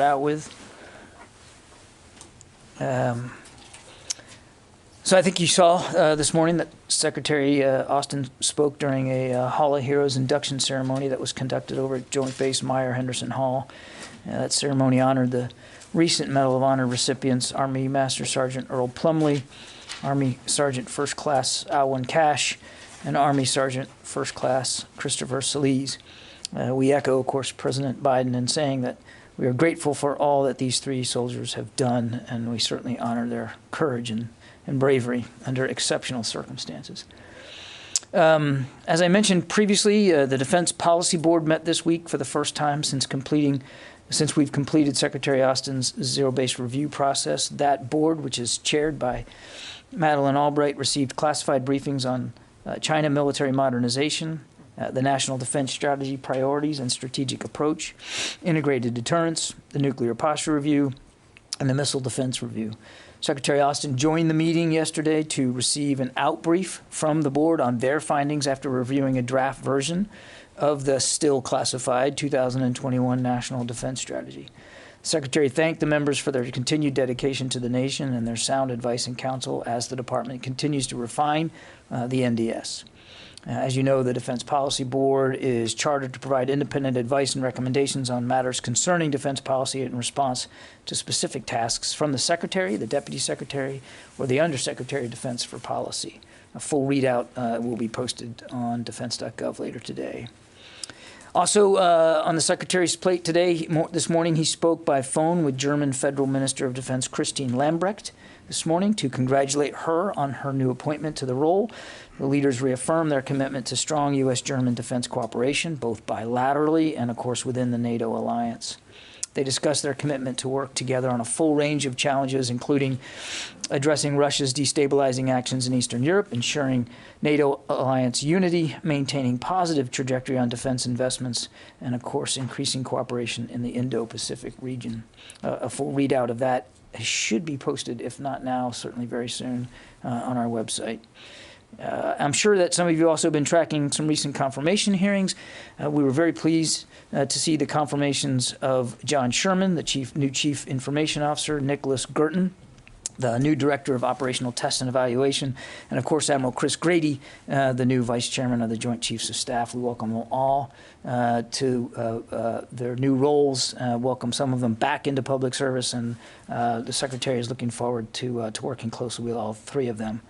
out with. So I think you saw this morning that Secretary Austin spoke during a Hall of Heroes induction ceremony that was conducted over at Joint Base Meyer-Henderson Hall. That ceremony honored the recent Medal of Honor recipients, Army Master Sergeant Earl Plumley, Army Sergeant First Class Alwyn Cash, and Army Sergeant First Class Christopher Salise. We echo, of course, President Biden in saying that we are grateful for all that these three soldiers have done, and we certainly honor their courage and bravery under exceptional circumstances. As I mentioned previously, the Defense Policy Board met this week for the first time since we've completed Secretary Austin's zero-based review process. That board, which is chaired by Madeleine Albright, received classified briefings on China military modernization, the National Defense Strategy priorities and strategic approach, integrated deterrence, the nuclear posture review, and the missile defense review. Secretary Austin joined the meeting yesterday to receive an outbrief from the board on their findings after reviewing a draft version of the still classified 2021 National Defense Strategy. The Secretary thanked the members for their continued dedication to the nation and their sound advice and counsel as the department continues to refine the NDS. As you know, the Defense Policy Board is chartered to provide independent advice and recommendations on matters concerning defense policy in response to specific tasks from the Secretary, the Deputy Secretary, or the Undersecretary of Defense for Policy. A full readout will be posted on defense.gov later today. Also, on the Secretary's plate today, this morning, he spoke by phone with German Federal Minister of Defense Christine Lambrecht this morning to congratulate her on her new appointment to the role. The leaders reaffirmed their commitment to strong U.S.-German defense cooperation, both bilaterally and, of course, within the NATO alliance. They discussed their commitment to work together on a full range of challenges, including addressing Russia's destabilizing actions in Eastern Europe, ensuring NATO alliance unity, maintaining positive trajectory on defense investments, and, of course, increasing cooperation in the Indo-Pacific region. A full readout of that should be posted, if not now, certainly very soon, on our website. I'm sure that some of you also have been tracking some recent confirmation hearings. We were very pleased to see the confirmations of John Sherman, the new Chief Information Officer, Nicholas Girton, the new Director of Operational Test and Evaluation, and of course Admiral Chris Grady, the new Vice Chairman of the Joint Chiefs of Staff. We welcome them all to their new roles, welcome some of them back into public service, and the Secretary is looking forward to working closely with all three of them.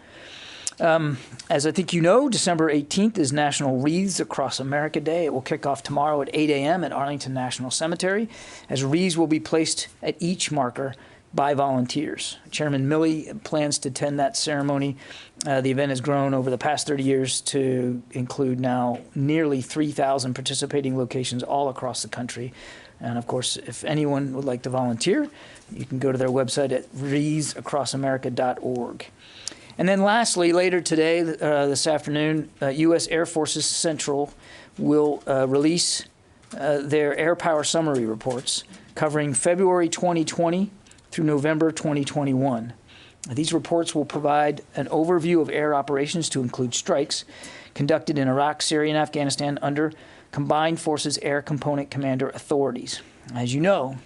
As I think you know, December 18th is National Wreaths Across America Day. It will kick off tomorrow at 8 a.m. at Arlington National Cemetery, as wreaths will be placed at each marker by volunteers. Chairman Milley plans to attend that ceremony. The event has grown over the past 30 years to include now nearly 3,000 participating locations all across the country. And of course, if anyone would like to volunteer, you can go to their website at wreathsacrossamerica.org. And then lastly, later today, this afternoon, U.S. Air Force's Central will release their air power summary reports covering February 2020 through November 2021. These reports will provide an overview of air operations to include strikes conducted in Iraq, Syria, and Afghanistan under Combined Forces Air Component Commander authorities. As you know,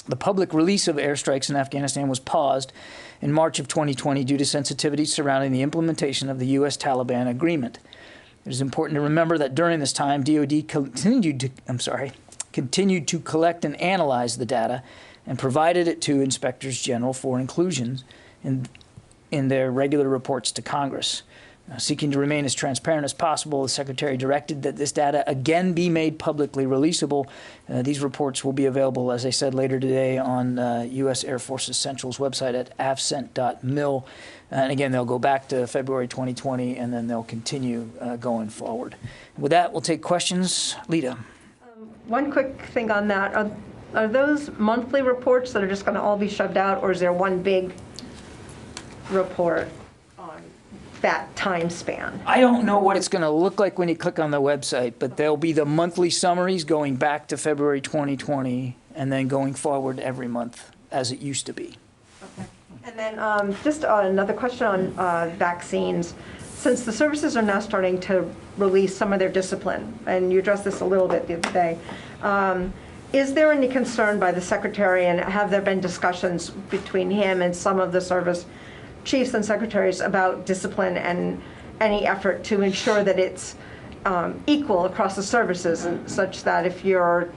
the public release of airstrikes in Afghanistan was paused in March of 2020 due to sensitivities surrounding the implementation of the U.S.-Taliban agreement. It is important to remember that during this time, DoD continued to collect and analyze the data and provided it to inspectors general for inclusion in their regular reports to Congress. Seeking to remain as transparent as possible, the Secretary directed that this data again be made publicly releasable. These reports will be available, as I said, later today on U.S. Air Force's Central's website at avcent.mil. And again, they'll go back to February 2020, and then they'll continue going forward. With that, we'll take questions. Lita. One quick thing on that. Are those monthly reports that are just going to all be shoved out, or is there one big report on that time span? I don't know what it's going to look like when you click on the website, but there'll be the monthly summaries going back to February 2020 and then going forward every month as it used to be. Okay. And then just another question on vaccines. Since the services are now starting to release some of their discipline, and you addressed this a little bit the other day, Is there any concern by the Secretary, and have there been discussions between him and some of the service chiefs and secretaries about discipline and any effort to ensure that it's equal across the services, and such that if you're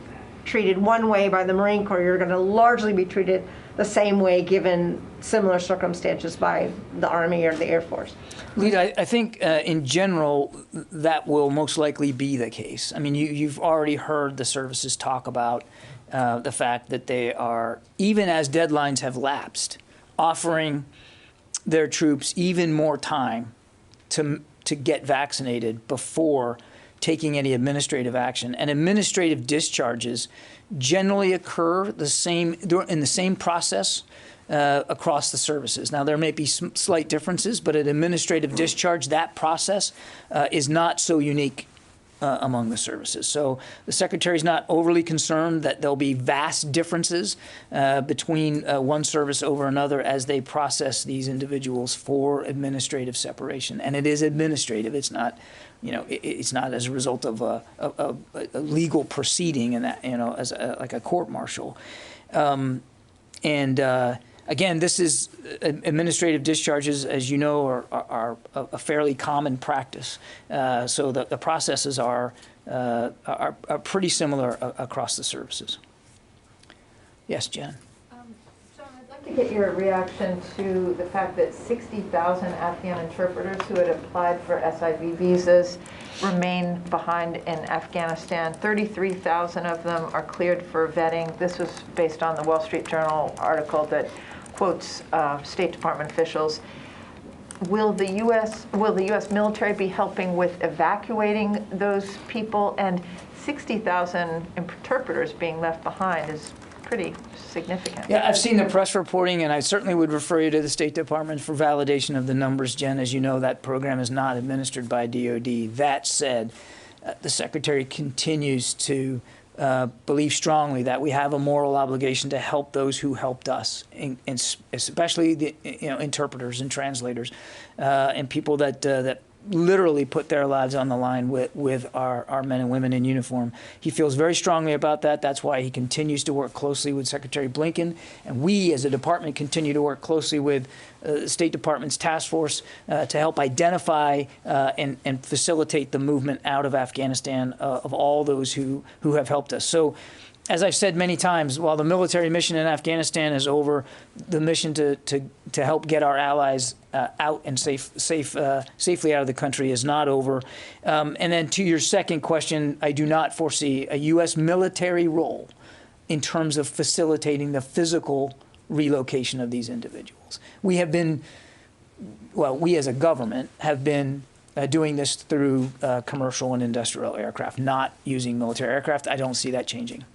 treated one way by the Marine Corps, you're going to largely be treated the same way given similar circumstances by the Army or the Air Force? Lita, I think in general that will most likely be the case. I mean, you've already heard the services talk about the fact that they are, even as deadlines have lapsed, offering their troops even more time to get vaccinated before taking any administrative action. And administrative discharges generally occur in the same process across the services. Now, there may be some slight differences, but an administrative discharge, that process is not so unique among the services. So the Secretary is not overly concerned that there'll be vast differences between one service over another as they process these individuals for administrative separation. And it is administrative. It's not, it's not as a result of a legal proceeding, and that, as like a court martial. Again, this is administrative discharges, as you know, are a fairly common practice. So the processes are pretty similar across the services. Yes, Jen. John, I'd like to get your reaction to the fact that 60,000 Afghan interpreters who had applied for SIV visas remain behind in Afghanistan. 33,000 of them are cleared for vetting. This was based on the Wall Street Journal article that quotes State Department officials. Will the U.S. military be helping with evacuating those people? And 60,000 interpreters being left behind is pretty significant. Yeah, I've seen the press reporting, and I certainly would refer you to the State Department for validation of the numbers, Jen. As you know, that program is not administered by DOD. That said, the Secretary continues to believe strongly that we have a moral obligation to help those who helped us, and especially the interpreters and translators, and people that literally put their lives on the line with our men and women in uniform. He feels very strongly about that. That's why he continues to work closely with Secretary Blinken, and we as a department continue to work closely with the State Department's task force to help identify and facilitate the movement out of Afghanistan of all those who have helped us. So, as I've said many times, while the military mission in Afghanistan is over, the mission to help get our allies out and safely out of the country is not over. And then to your second question, I do not foresee a U.S. military role in terms of facilitating the physical relocation of these individuals. We have been, well, we as a government have been doing this through commercial and industrial aircraft, not using military aircraft. I don't see that changing.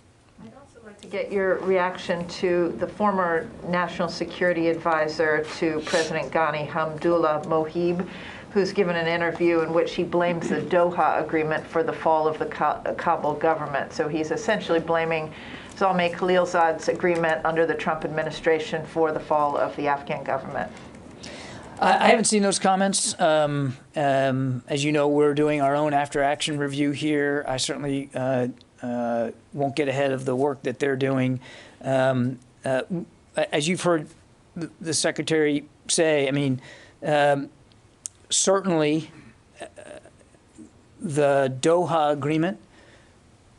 To get your reaction to the former National Security Advisor to President Ghani, Hamdullah Mohib, who's given an interview in which he blames the Doha agreement for the fall of the Kabul government. So he's essentially blaming Zalmay Khalilzad's agreement under the Trump administration for the fall of the Afghan government. I haven't seen those comments. As you know, we're doing our own after-action review here. I certainly won't get ahead of the work that they're doing. As you've heard the Secretary say, I mean, certainly the Doha agreement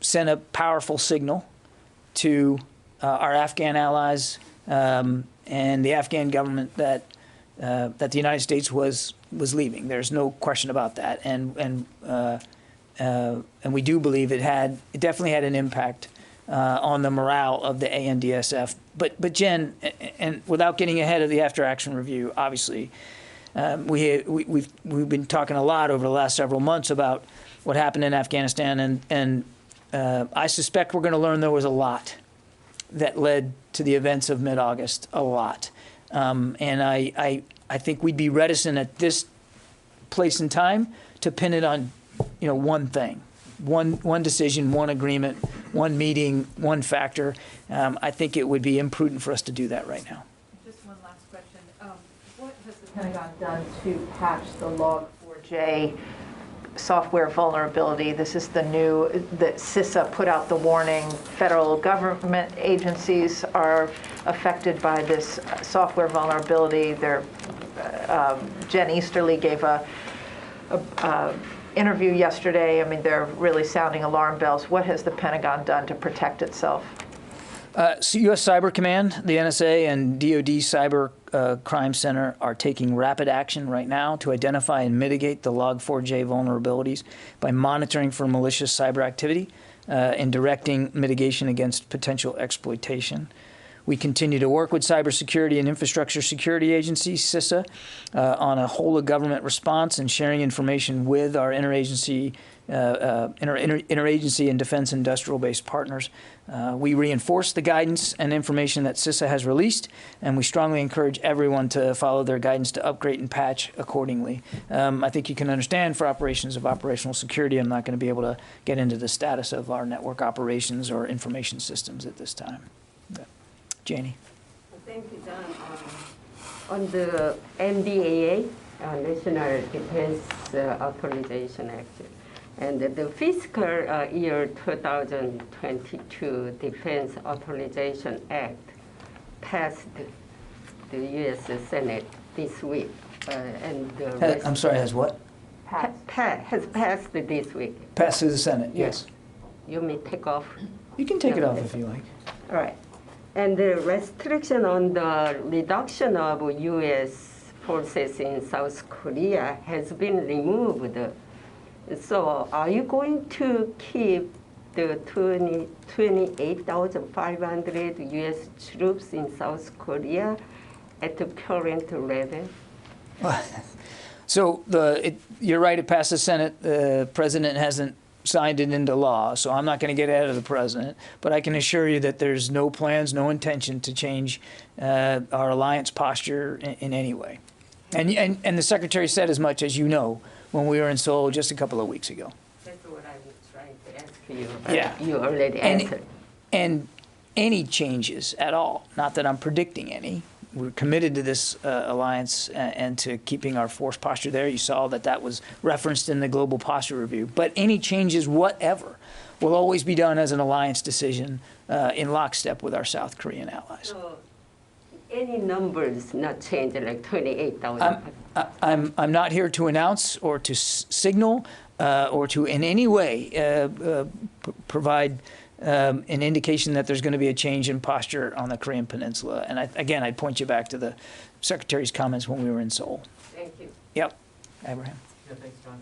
sent a powerful signal to our Afghan allies and the Afghan government that the United States was leaving. There's no question about that, and we do believe it definitely had an impact on the morale of the ANDSF. But Jen, and without getting ahead of the after-action review, obviously, we've been talking a lot over the last several months about what happened in Afghanistan, and I suspect we're going to learn there was a lot that led to the events of mid-August, a lot. And I think we'd be reticent at this place and time to pin it on one thing, one decision, one agreement, one meeting, one factor. I think it would be imprudent for us to do that right now. Just one last question. What has the Pentagon done to patch the Log4j software vulnerability. This is the new, that CISA put out the warning. Federal government agencies are affected by this software vulnerability. Jen Easterly gave a interview yesterday. I mean, they're really sounding alarm bells. What has the Pentagon done to protect itself? So U.S. Cyber Command, the NSA, and DoD Cyber Crime Center are taking rapid action right now to identify and mitigate the Log4j vulnerabilities by monitoring for malicious cyber activity and directing mitigation against potential exploitation. We continue to work with Cybersecurity and Infrastructure Security Agency, CISA, on a whole-of-government response and sharing information with our interagency and defense industrial-based partners. We reinforce the guidance and information that CISA has released, and we strongly encourage everyone to follow their guidance to upgrade and patch accordingly. I think you can understand for operations of operational security, I'm not going to be able to get into the status of our network operations or information systems at this time. Janie. Thank you, John. On the NDAA, National Defense Authorization Act, and the fiscal year 2022 Defense Authorization Act passed the U.S. Senate this week. And I'm sorry, has what? Has passed this week. Passed through the Senate, yes. You may take off. You can take it off if you like. All right. And the restriction on the reduction of U.S. forces in South Korea has been removed. So are you going to keep the 28,500 U.S. troops in South Korea at the current level? So you're right, it passed the Senate. The president hasn't signed it into law, so I'm not going to get ahead of the president, but I can assure you that there's no plans, no intention to change our alliance posture in any way. And the Secretary said as much, as you know, when we were in Seoul just a couple of weeks ago. That's what I was trying to ask you. Yeah. You already answered. And any changes at all, not that I'm predicting any, we're committed to this alliance and to keeping our force posture there. You saw that was referenced in the Global Posture Review. But any changes whatever will always be done as an alliance decision in lockstep with our South Korean allies. So any numbers not changed, like 28,000? I'm not here to announce or to signal or to in any way provide an indication that there's going to be a change in posture on the Korean Peninsula. And again, I'd point you back to the Secretary's comments when we were in Seoul. Thank you. Yep. Abraham. Yeah, thanks, John.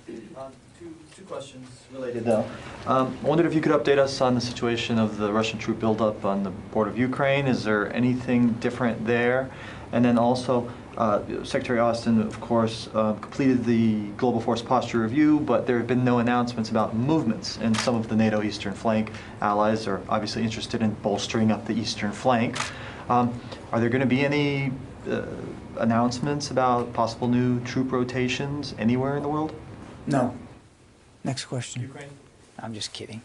Two questions related, though. I wondered if you could update us on the situation of the Russian troop buildup on the border of Ukraine. Is there anything different there? And then also, Secretary Austin, of course, completed the Global Force Posture Review, but there have been no announcements about movements, and some of the NATO eastern flank allies are obviously interested in bolstering up the eastern flank. Are there going to be any announcements about possible new troop rotations anywhere in the world? No. Next question. Ukraine? I'm just kidding.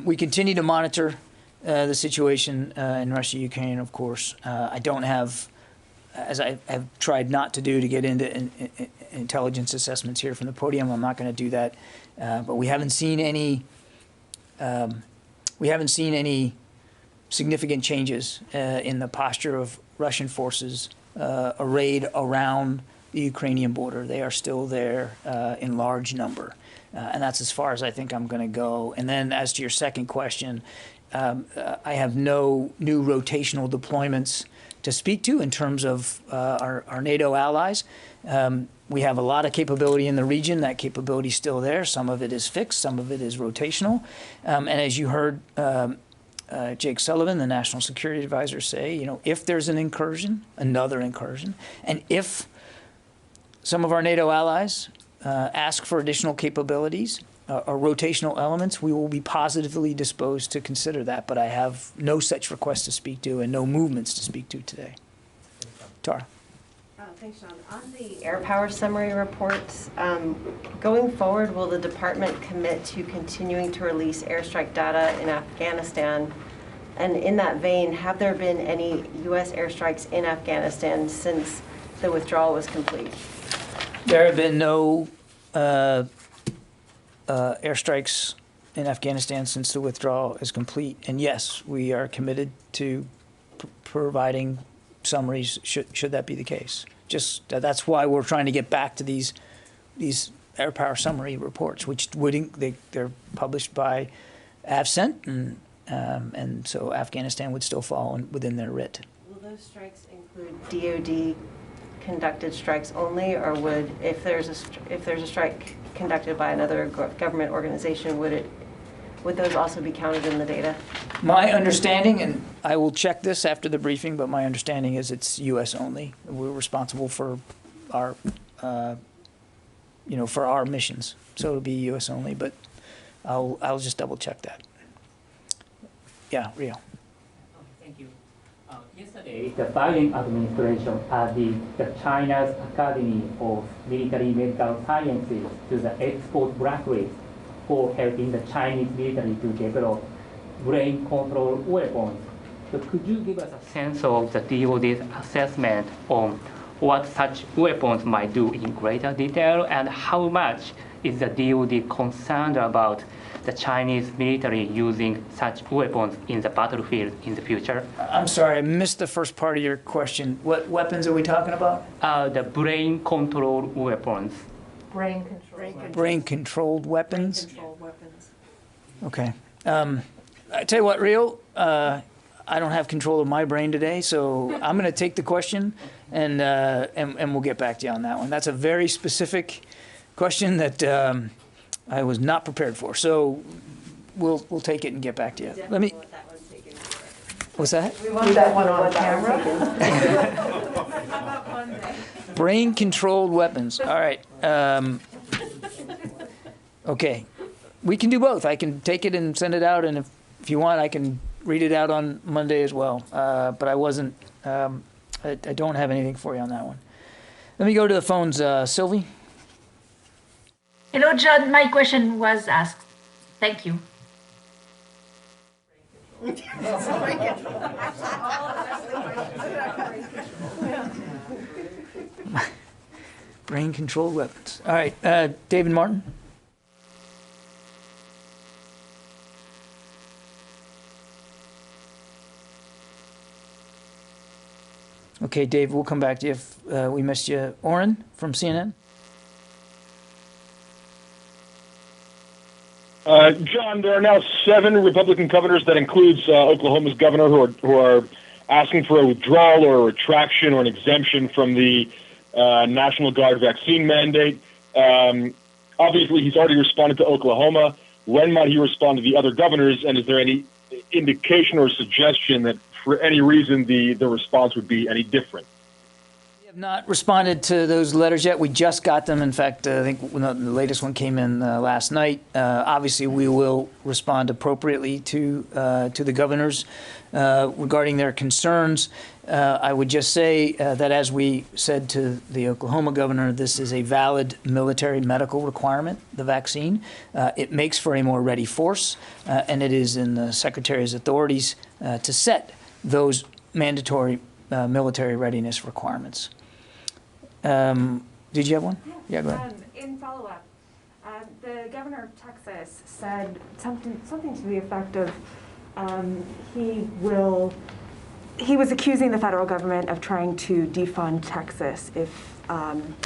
We continue to monitor the situation in Russia, Ukraine, of course. I don't have, as I have tried not to do, to get into intelligence assessments here from the podium. I'm not going to do that. But we haven't seen any. We haven't seen any significant changes in the posture of Russian forces arrayed around the Ukrainian border. They are still there in large number. And that's as far as I think I'm going to go. And then as to your second question, I have no new rotational deployments to speak to in terms of our NATO allies. We have a lot of capability in the region. That capability is still there. Some of it is fixed. Some of it is rotational. And as you heard Jake Sullivan, the National Security Advisor, say, you know, if there's an incursion, another incursion, and if some of our NATO allies ask for additional capabilities or rotational elements, we will be positively disposed to consider that. But I have no such request to speak to and no movements to speak to today. Tara. Thanks, John. On the air power summary reports, going forward, will the department commit to continuing to release airstrike data in Afghanistan? And in that vein, have there been any U.S. airstrikes in Afghanistan since the withdrawal was complete? There have been no airstrikes in Afghanistan since the withdrawal is complete. And yes, we are committed to providing summaries should that be the case. Just that's why we're trying to get back to these air power summary reports, which they're published by AFCENT, and so Afghanistan would still fall within their writ. Will those strikes include DoD conducted strikes only, or would, if there's a strike conducted by another government organization, would those also be counted in the data? My understanding, and I will check this after the briefing, but my understanding is it's U.S. only. We're responsible for our, for our missions, so it'll be U.S. only. But I'll just double check that. Yeah, Rio. Thank you. Yesterday, the Biden administration added the China's Academy of Military Medical Sciences to the export blacklist for helping the Chinese military to develop brain control weapons. So could you give us a sense of the DoD's assessment on what such weapons might do in greater detail, and how much is the DoD concerned about the Chinese military using such weapons in the battlefield in the future? I'm sorry, I missed the first part of your question. What weapons are we talking about? The brain control weapons. Brain control. Brain-controlled weapons? Controlled weapons. Okay. I tell you what, Rio, I don't have control of my brain today, so I'm going to take the question, and we'll get back to you on that one. That's a very specific question that I was not prepared for. So we'll take it and get back to you. Let me. What's that? We want that one on camera. Brain-controlled weapons. All right. Okay. We can do both. I can take it and send it out, and if you want, I can read it out on Monday as well. But I wasn't. I don't have anything for you on that one. Let me go to the phones. Sylvie. Hello, John. My question was asked. Thank you. Brain-controlled weapons. All right, David Martin. Okay, Dave, we'll come back to you if we missed you. Oren from CNN. John, there are now 7 Republican governors, that includes Oklahoma's governor, who are asking for a withdrawal or a retraction or an exemption from the National Guard vaccine mandate. Obviously, he's already responded to Oklahoma. When might he respond to the other governors, and is there any indication or suggestion that for any reason the response would be any different? We have not responded to those letters yet. We just got them. In fact, I think the latest one came in last night. Obviously, we will respond appropriately to the governors regarding their concerns. I would just say that, as we said to the Oklahoma governor, this is a valid military medical requirement, the vaccine. It makes for a more ready force, and it is in the Secretary's authorities to set those mandatory military readiness requirements. Did you have one? Yeah, go ahead. In follow-up, the governor of Texas said something to the effect of he was accusing the federal government of trying to defund Texas if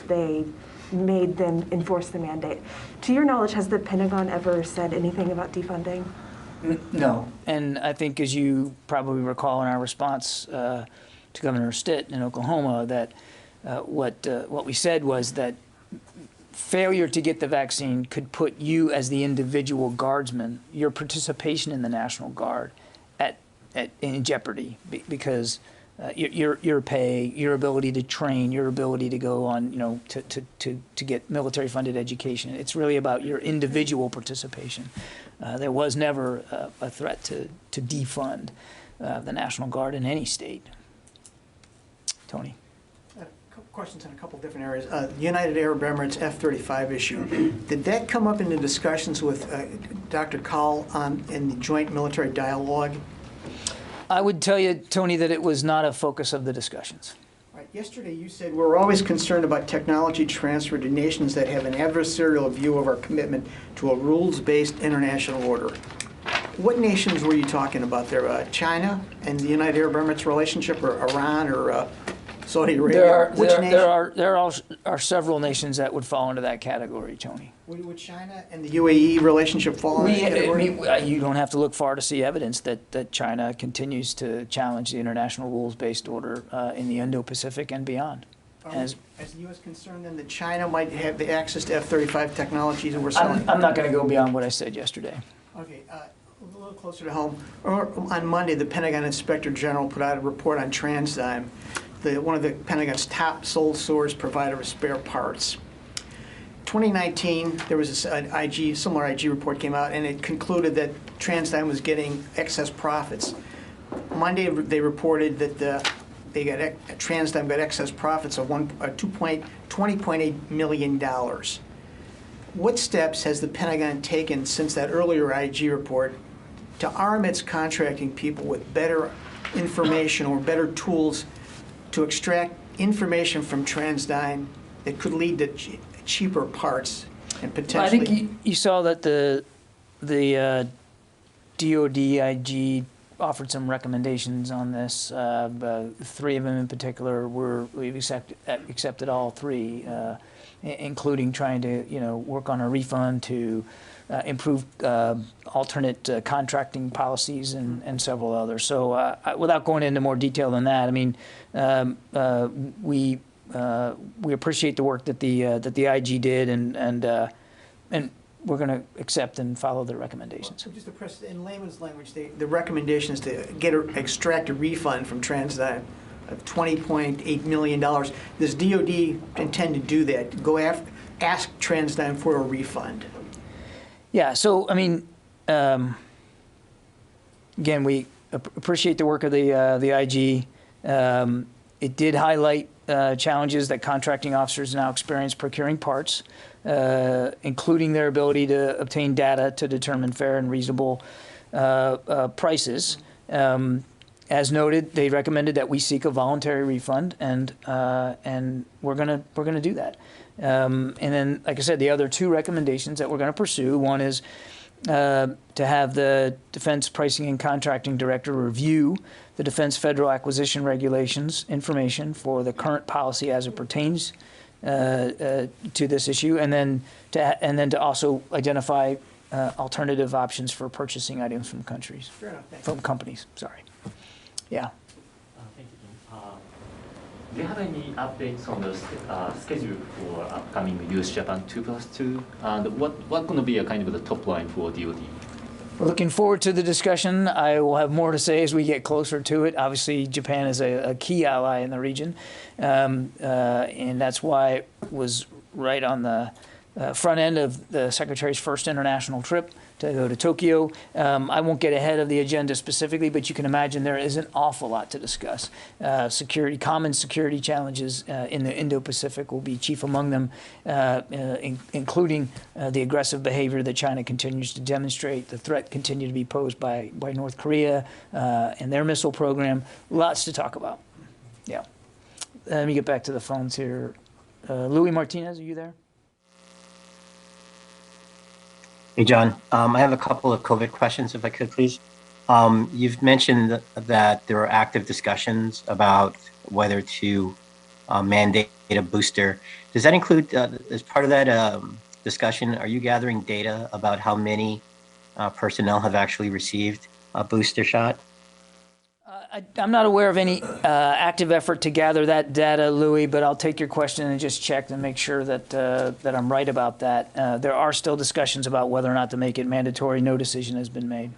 they made them enforce the mandate. To your knowledge, has the Pentagon ever said anything about defunding? No, and I think, as you probably recall in our response to Governor Stitt in Oklahoma, that what we said was that failure to get the vaccine could put you, as the individual guardsman, your participation in the National Guard in jeopardy, because your pay, your ability to train, your ability to go on, to get military-funded education. It's really about your individual participation. There was never a threat to defund the National Guard in any state. Tony. A couple questions in a couple different areas. The United Arab Emirates F-35 issue. Did that come up in the discussions with Dr. Kahl in the joint military dialogue? I would tell you, Tony, that it was not a focus of the discussions. Right. Yesterday you said we're always concerned about technology transfer to nations that have an adversarial view of our commitment to a rules-based international order. What nations were you talking about there? China and the United Arab Emirates relationship, or Iran, or Saudi Arabia? There are several nations that would fall into that category, Tony. Would China and the UAE relationship fall into that category? You don't have to look far to see evidence that China continues to challenge the international rules-based order in the Indo-Pacific and beyond. Is the U.S. concerned then that China might have the access to F-35 technologies that we're selling? I'm not going to go beyond what I said yesterday. Okay. A little closer to home. On Monday, the Pentagon Inspector General put out a report on TransDigm, one of the Pentagon's top sole source provider of spare parts. 2019, there was a similar IG report came out, and it concluded that TransDigm was getting excess profits. Monday, they reported that TransDigm got excess profits of $20.8 million. What steps has the Pentagon taken since that earlier IG report to arm its contracting people with better information or better tools to extract information from TransDigm that could lead to cheaper parts and potentially? I think you saw that the DoD IG offered some recommendations on this. 3 of them in particular we've accepted all 3, including trying to work on a refund to improve alternate contracting policies and several others. So without going into more detail than that, I mean, we appreciate the work that the IG did, and we're going to accept and follow the recommendations. So just to press in layman's language, the recommendation is to extract a refund from TransDigm of $20.8 million. Does DoD intend to do that? Go ask TransDigm for a refund? Yeah. So I mean, again, we appreciate the work of the IG. It did highlight challenges that contracting officers now experience procuring parts, including their ability to obtain data to determine fair and reasonable prices. As noted, they recommended that we seek a voluntary refund, and we're gonna do that. And then, like I said, the other 2 recommendations that we're going to pursue, one is to have the Defense Pricing and Contracting Director review the Defense Federal Acquisition Regulations information for the current policy as it pertains to this issue, and then to also identify alternative options for purchasing items from countries, from companies. Sorry. Yeah. Thank you, Jim. Do you have any updates on the schedule for upcoming US-Japan 2+2? And what's going to be a kind of the top line for DoD? We're looking forward to the discussion. I will have more to say as we get closer to it. Obviously, Japan is a key ally in the region, and that's why it was right on the front end of the Secretary's first international trip to go to Tokyo. I won't get ahead of the agenda specifically, but you can imagine there is an awful lot to discuss. Common security challenges in the Indo-Pacific will be chief among them, including the aggressive behavior that China continues to demonstrate, the threat continued to be posed by North Korea and their missile program. Lots to talk about. Yeah. Let me get back to the phones here. Louis Martinez, are you there? Hey, John. I have a couple of COVID questions, if I could, please. You've mentioned that there are active discussions about whether to mandate a booster. Does that include, as part of that discussion, are you gathering data about how many personnel have actually received a booster shot? I'm not aware of any active effort to gather that data, Louis, but I'll take your question and just check and make sure that that I'm right about that. There are still discussions about whether or not to make it mandatory. No decision has been made.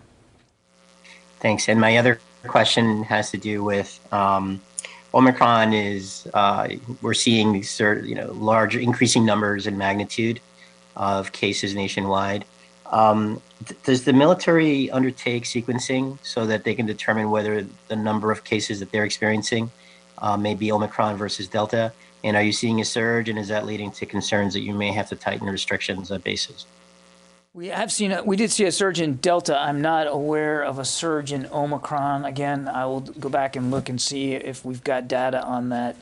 Thanks. And my other question has to do with Omicron. We're seeing large increasing numbers and magnitude of cases nationwide. Does the military undertake sequencing so that they can determine whether the number of cases that they're experiencing may be Omicron versus Delta? And are you seeing a surge, and is that leading to concerns that you may have to tighten restrictions on bases? We did see a surge in Delta. I'm not aware of a surge in Omicron. Again, I will go back and look and see if we've got data on that.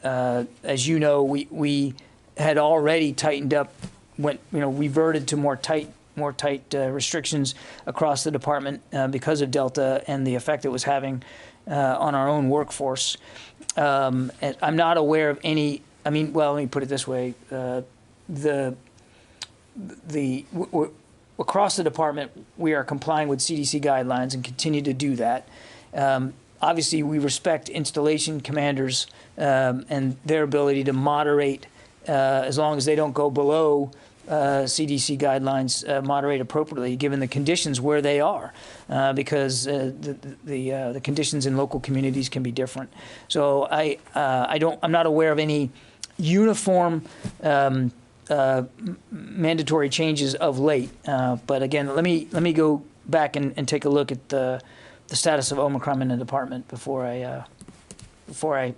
As you know, we had already tightened up, reverted to more tight restrictions across the department because of Delta and the effect it was having on our own workforce. And I'm not aware of any. Let me put it this way: across the department, we are complying with CDC guidelines and continue to do that. Obviously, we respect installation commanders and their ability to moderate as long as they don't go below CDC guidelines, moderate appropriately given the conditions where they are, because the conditions in local communities can be different. So I'm not aware of any uniform mandatory changes of late. But again, let me go back and take a look at the status of Omicron in the department before I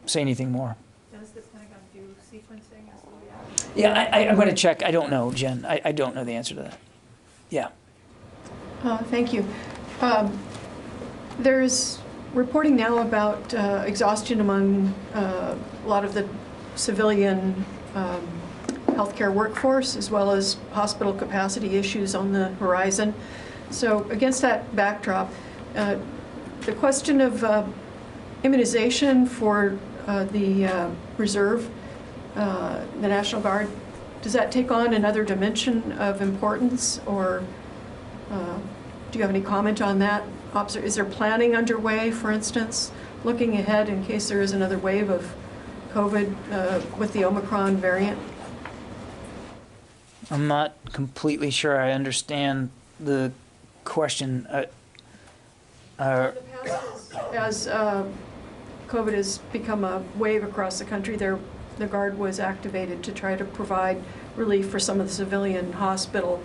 say anything more. Does the Pentagon do sequencing as well? Yeah, I'm going to check. I don't know, Jen. I don't know the answer to that. Yeah. Thank you. There's reporting now about exhaustion among a lot of the civilian healthcare workforce, as well as hospital capacity issues on the horizon. So against that backdrop, the question of immunization for the reserve, the National Guard, does that take on another dimension of importance, or do you have any comment on that? Is there planning underway, for instance, looking ahead in case there is another wave of COVID with the Omicron variant? I'm not completely sure I understand the question. As COVID has become a wave across the country, the Guard was activated to try to provide relief for some of the civilian hospital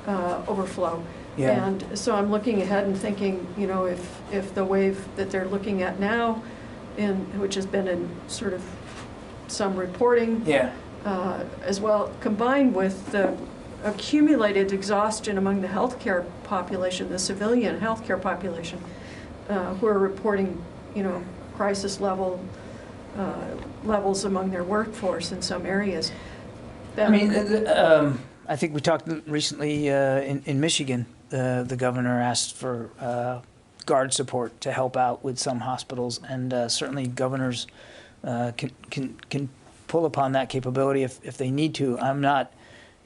overflow. Yeah. And so I'm looking ahead and thinking, if the wave that they're looking at now, which has been in sort of some reporting, yeah. As well, combined with the accumulated exhaustion among the healthcare population, the civilian healthcare population, who are reporting, crisis levels among their workforce in some areas. I think we talked recently in Michigan. The governor asked for Guard support to help out with some hospitals, and certainly governors can pull upon that capability if they need to. I'm not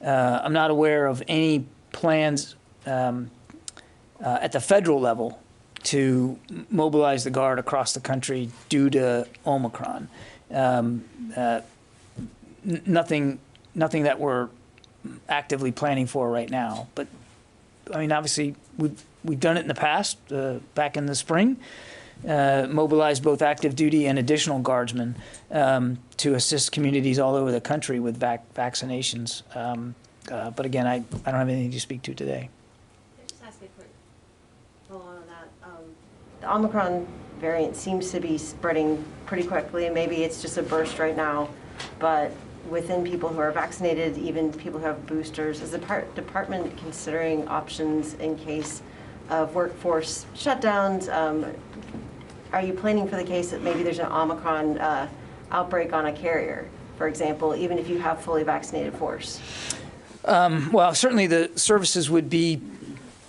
aware of any plans at the federal level to mobilize the Guard across the country due to Omicron. Nothing that we're actively planning for right now. But obviously we've done it in the past. Back in the spring, mobilized both active duty and additional guardsmen to assist communities all over the country with vaccinations. But again, I don't have anything to speak to today. Just ask a quick follow-on on that. The Omicron variant seems to be spreading pretty quickly. Maybe it's just a burst right now, but within people who are vaccinated, even people who have boosters, is the department considering options in case of workforce shutdowns? Are you planning for the case that maybe there's an Omicron outbreak on a carrier, for example, even if you have fully vaccinated force? Well, certainly the services would be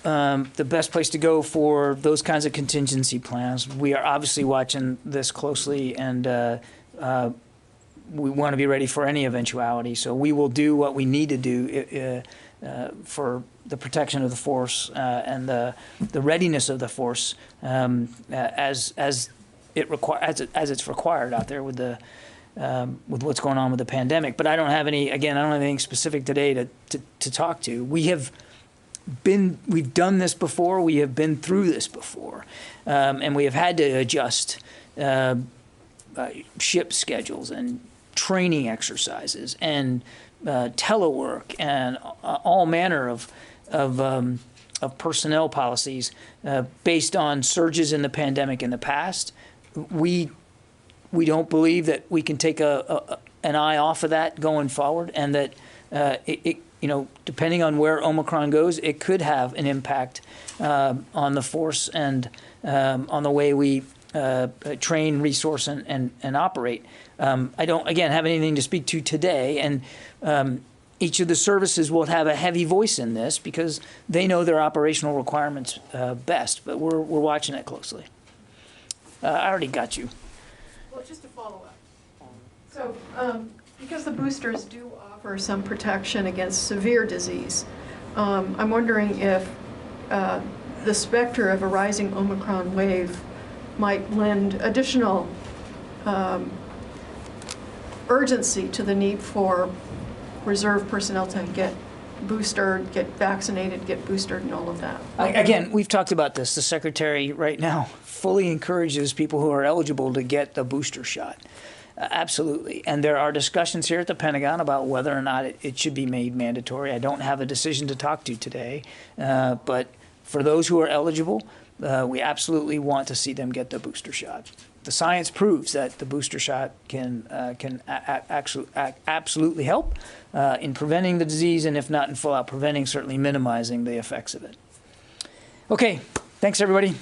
the best place to go for those kinds of contingency plans. We are obviously watching this closely, and we want to be ready for any eventuality. So we will do what we need to do for the protection of the force and the readiness of the force as it's required out there with what's going on with the pandemic. But I don't have anything specific today to talk to. We've done this before. We have been through this before, and we have had to adjust ship schedules and training exercises and telework and all manner of personnel policies based on surges in the pandemic in the past. We don't believe that we can take an eye off of that going forward, and that depending on where Omicron goes, it could have an impact on the force and on the way we train, resource, and operate. I don't, again, have anything to speak to today, and each of the services will have a heavy voice in this because they know their operational requirements best, but we're watching it closely. I already got you. Well, just to follow up. So, because the boosters do offer some protection against severe disease, I'm wondering if the specter of a rising Omicron wave might lend additional urgency to the need for reserve personnel to get boosted, get vaccinated, get boosted, and all of that. Again, we've talked about this. The Secretary right now fully encourages people who are eligible to get the booster shot. Absolutely. And there are discussions here at the Pentagon about whether or not it should be made mandatory. I don't have a decision to talk to today, but for those who are eligible, we absolutely want to see them get the booster shot. The science proves that the booster shot can absolutely help in preventing the disease, and if not in full out preventing, certainly minimizing the effects of it. Okay, thanks everybody.